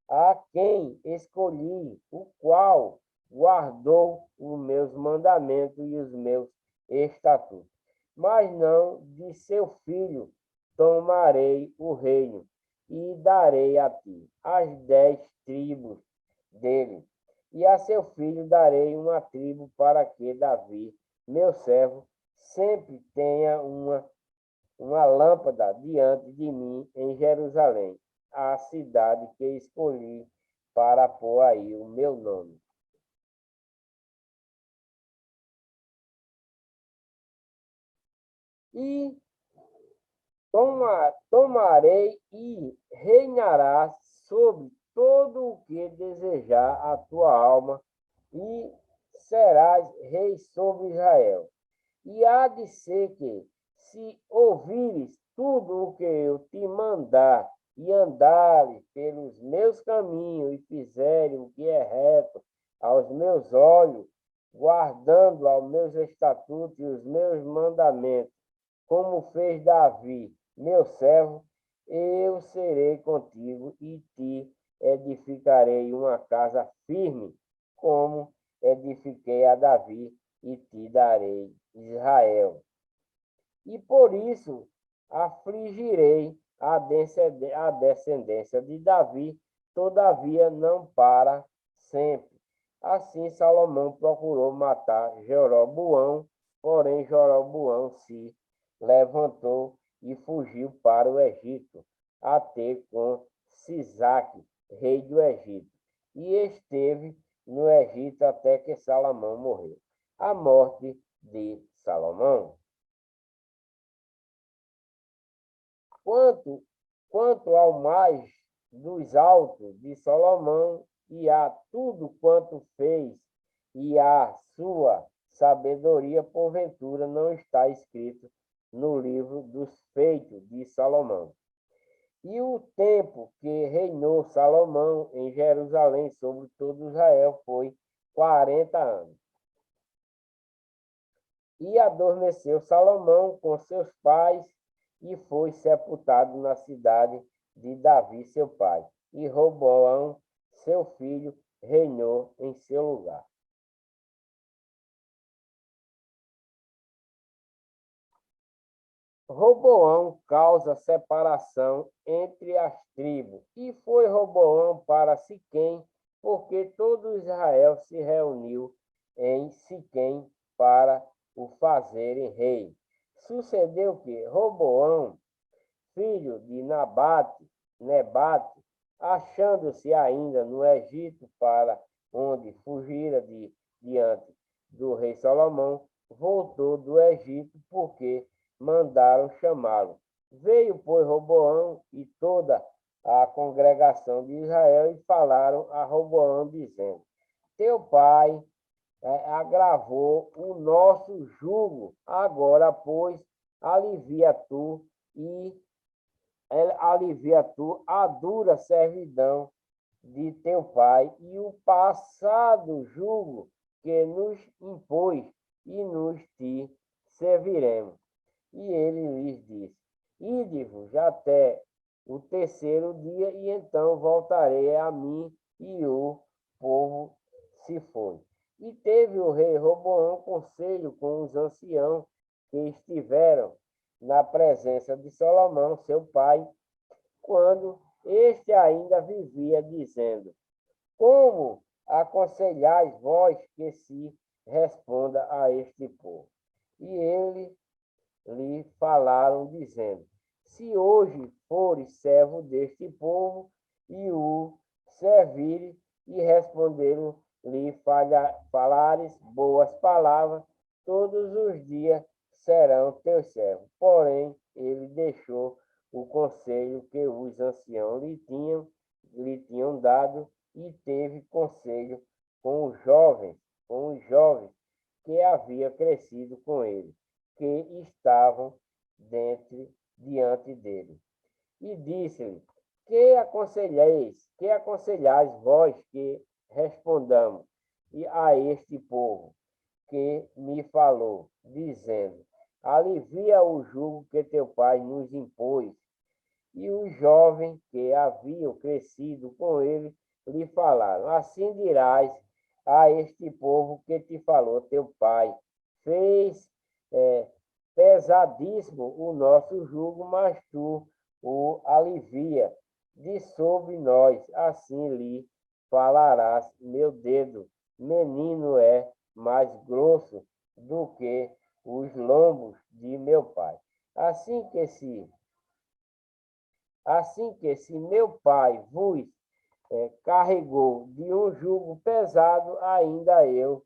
a quem escolhi, o qual guardou os meus mandamentos e os meus estatutos. Mas não de seu filho tomarei o reino, e darei a ti as 10 tribos dele, e a seu filho darei uma tribo, para que Davi, meu servo, sempre tenha uma lâmpada diante de mim em Jerusalém, a cidade que escolhi para pôr aí o meu nome. E tomarei e reinarás sobre todo o que desejar a tua alma, e serás rei sobre Israel. E há de ser que, se ouvires tudo o que eu te mandar, e andares pelos meus caminhos, e fizeres o que é reto aos meus olhos, guardando aos meus estatutos e os meus mandamentos, como fez Davi, meu servo, eu serei contigo e te edificarei uma casa firme, como edifiquei a Davi, e te darei Israel. E por isso afligirei a descendência de Davi, todavia não para sempre. Assim Salomão procurou matar Jeroboão, porém Jeroboão se levantou e fugiu para o Egito, a ter com Sisaque, rei do Egito, e esteve no Egito até que Salomão morreu. A morte de Salomão. Quanto, quanto ao mais dos altos de Salomão, e a tudo quanto fez, e a sua sabedoria, porventura não está escrito no livro dos feitos de Salomão. E o tempo que reinou Salomão em Jerusalém sobre todo Israel foi 40 anos. E adormeceu Salomão com seus pais, e foi sepultado na cidade de Davi, seu pai. E Roboão, seu filho, reinou em seu lugar. Roboão causa separação entre as tribos. E foi Roboão para Siquém, porque todo Israel se reuniu em Siquém para o fazerem rei. Sucedeu que Roboão, filho de Nebate, achando-se ainda no Egito, para onde fugira diante do rei Salomão, voltou do Egito, porque mandaram chamá-lo. Veio, pois, Roboão e toda a congregação de Israel, e falaram a Roboão, dizendo: teu pai agravou o nosso jugo, agora, pois, alivia tu e alivia tu a dura servidão de teu pai, e o passado jugo que nos impôs, e nos te serviremos. E ele lhes disse: ide-vos até o terceiro dia, e então voltarei a mim. E o povo se foi. E teve o rei Roboão conselho com os anciãos que estiveram na presença de Salomão, seu pai, quando este ainda vivia, dizendo: como aconselhais vós que se responda a este povo? E ele lhe falaram, dizendo: se hoje fores servo deste povo, e o servires, e responderam-lhe falares boas palavras, todos os dias serão teus servos. Porém, ele deixou o conselho que os anciãos lhe tinham dado, e teve conselho com os jovens que havia crescido com ele, que estavam diante dele. E disse-lhe: que aconselhais vós que respondamos a este povo que me falou, dizendo: alivia o jugo que teu pai nos impôs. E os jovens que haviam crescido com ele lhe falaram: assim dirás a este povo que te falou teu pai. Fez pesadíssimo o nosso jugo, mas tu o alivia de sobre nós. Assim lhe falarás: meu dedo menino é mais grosso do que os lombos de meu pai. Assim se meu pai vos carregou de um jugo pesado, ainda eu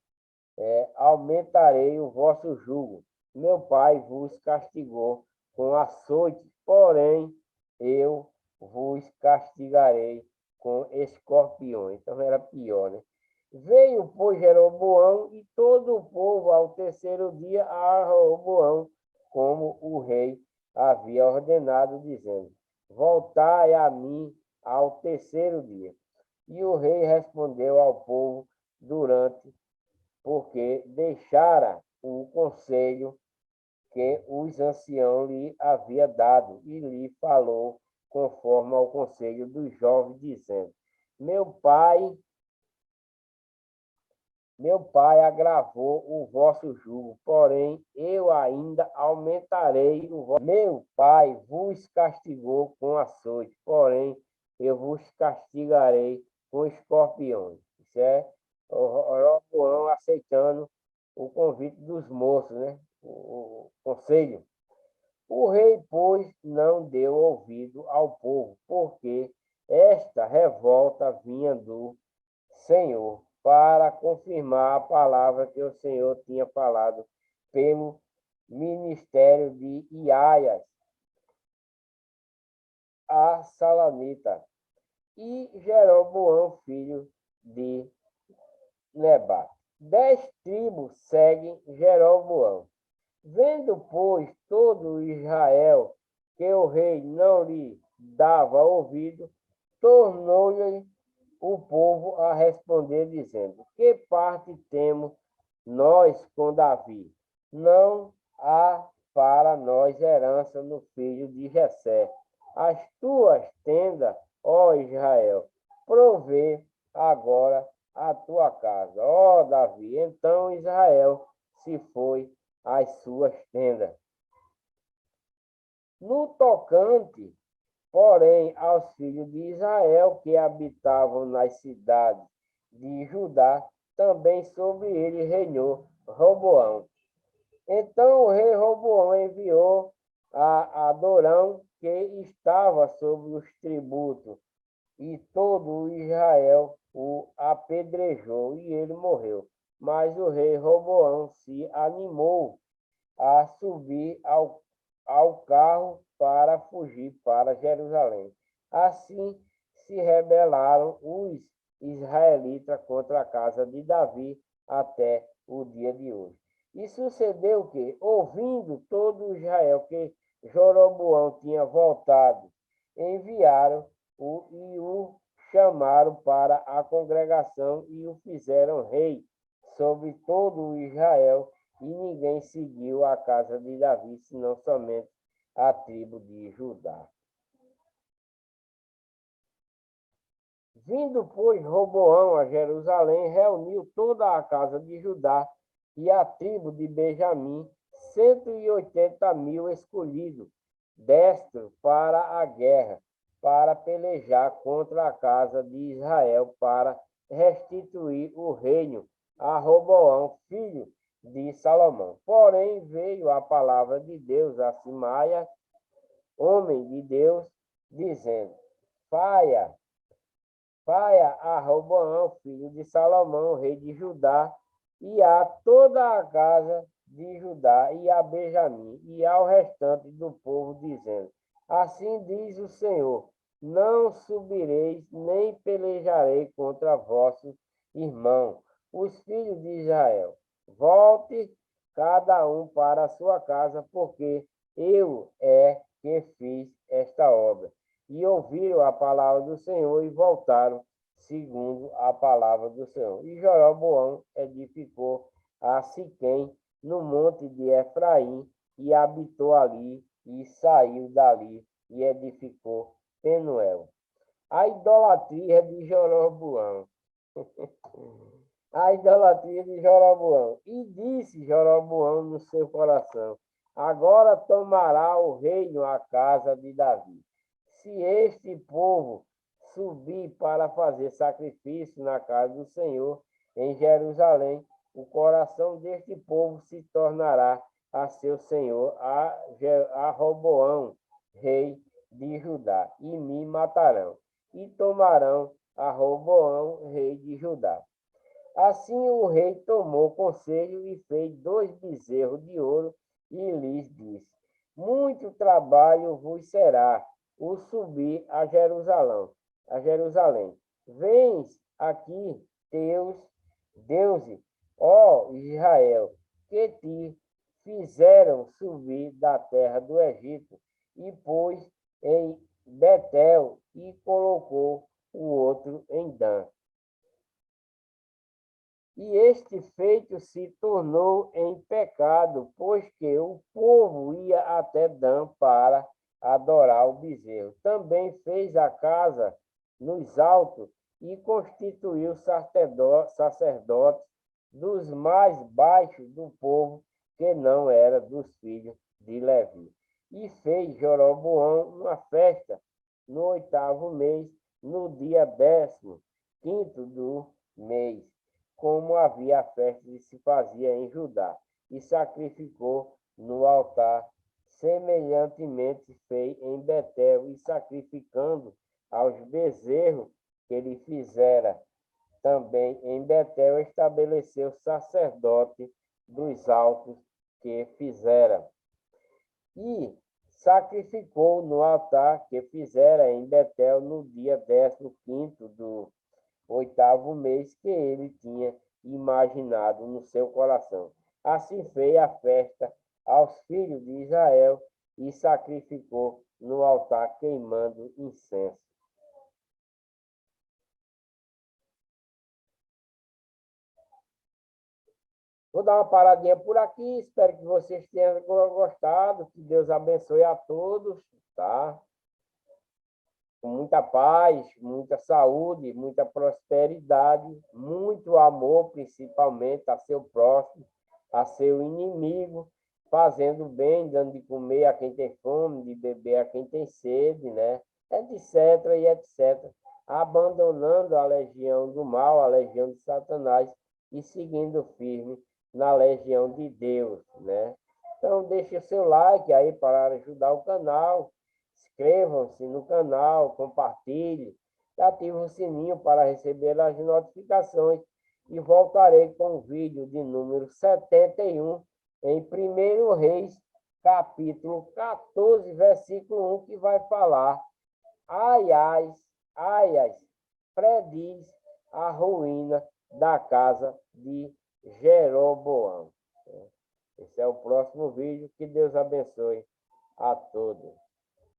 aumentarei o vosso jugo. Meu pai vos castigou com açoite, porém eu vos castigarei com escorpiões. Então era pior, né? Veio, pois, Jeroboão e todo o povo ao terceiro dia a Rehoboão, como o rei havia ordenado, dizendo: voltai a mim ao terceiro dia. E o rei respondeu ao povo porque deixara o conselho que os anciãos lhe havia dado, e lhe falou conforme ao conselho dos jovens, dizendo: Meu pai meu pai agravou o vosso jugo, porém eu ainda aumentarei o vosso. Meu pai vos castigou com açoite, porém eu vos castigarei com escorpiões. Isso é o Roboão aceitando o convite dos moços, né? O conselho. O rei, pois, não deu ouvido ao povo, porque esta revolta vinha do Senhor, para confirmar a palavra que o Senhor tinha falado pelo ministério de Iaias, a Salamita, e Jeroboão, filho de Nebat. 10 tribos seguem Jeroboão. Vendo, pois, todo Israel que o rei não lhe dava ouvido, tornou-lhe o povo a responder, dizendo: que parte temos nós com Davi? Não há para nós herança no filho de Jessé. As tuas tendas, ó Israel, provê agora a tua casa, ó Davi. Então Israel se foi às suas tendas. No tocante, porém, aos filhos de Israel que habitavam nas cidades de Judá, também sobre ele reinou Roboão. Então o rei Roboão enviou a Adorão, que estava sobre os tributos, e todo Israel o apedrejou, e ele morreu. Mas o rei Roboão se animou a subir ao carro para fugir para Jerusalém. Assim se rebelaram os israelitas contra a casa de Davi até o dia de hoje. E sucedeu que, ouvindo todo Israel que Jeroboão tinha voltado, enviaram-o e o chamaram para a congregação e o fizeram rei sobre todo o Israel, e ninguém seguiu a casa de Davi, senão somente a tribo de Judá. Vindo, pois, Roboão a Jerusalém, reuniu toda a casa de Judá e a tribo de Benjamim, 180.000 escolhidos, destros para a guerra, para pelejar contra a casa de Israel, para restituir o reino a Roboão, filho de Salomão. Porém, veio a palavra de Deus a Simaia, homem de Deus, dizendo: Faia a Roboão, filho de Salomão, rei de Judá, e a toda a casa de Judá, e a Benjamim, e ao restante do povo, dizendo: Assim diz o Senhor: não subireis, nem pelejarei contra vossos irmãos, os filhos de Israel. Volte cada um para a sua casa, porque eu que fiz esta obra. E ouviram a palavra do Senhor e voltaram segundo a palavra do Senhor. E Jeroboão edificou a Siquém, no monte de Efraim, e habitou ali, e saiu dali, e edificou Penuel. A idolatria de Jeroboão. A idolatria de Jeroboão. E disse Jeroboão no seu coração: agora tomará o reino a casa de Davi. Se este povo subir para fazer sacrifício na casa do Senhor em Jerusalém, o coração deste povo se tornará a seu senhor, a Roboão, rei de Judá, e me matarão, e tomarão a Roboão, rei de Judá. Assim o rei tomou conselho e fez 2 bezerros de ouro e lhes disse: muito trabalho vos será o subir a Jerusalém. Vens aqui teus deuses, ó Israel, que te fizeram subir da terra do Egito, e pôs em Betel e colocou o outro em Dan. E este feito se tornou em pecado, pois que o povo ia até Dan para adorar o bezerro. Também fez a casa nos altos e constituiu sacerdotes dos mais baixos do povo, que não era dos filhos de Levi. E fez Jeroboão uma festa no 8º mês, no dia 15º do mês, como havia a festa que se fazia em Judá, e sacrificou no altar. Semelhantemente fez em Betel, e sacrificando aos bezerros que ele fizera também em Betel, estabeleceu sacerdote dos altos que fizera. E sacrificou no altar que fizera em Betel no dia 15º do 8º mês, que ele tinha imaginado no seu coração. Assim fez a festa aos filhos de Israel e sacrificou no altar, queimando incenso. Vou dar uma paradinha por aqui, espero que vocês tenham gostado, que Deus abençoe a todos, tá? Com muita paz, muita saúde, muita prosperidade, muito amor, principalmente a seu próximo, a seu inimigo, fazendo bem, dando de comer a quem tem fome, de beber a quem tem sede, né? Etc. e etc. Abandonando a legião do mal, a legião de Satanás, e seguindo firme na legião de Deus, né? Então, deixe o seu like aí para ajudar o canal. Inscrevam-se no canal, compartilhe e ative o sininho para receber as notificações. E voltarei com o vídeo de número 71 em 1 Reis, capítulo 14, versículo 1, que vai falar: ai, ai, prediz a ruína da casa de Jeroboão. Esse é o próximo vídeo. Que Deus abençoe a todos.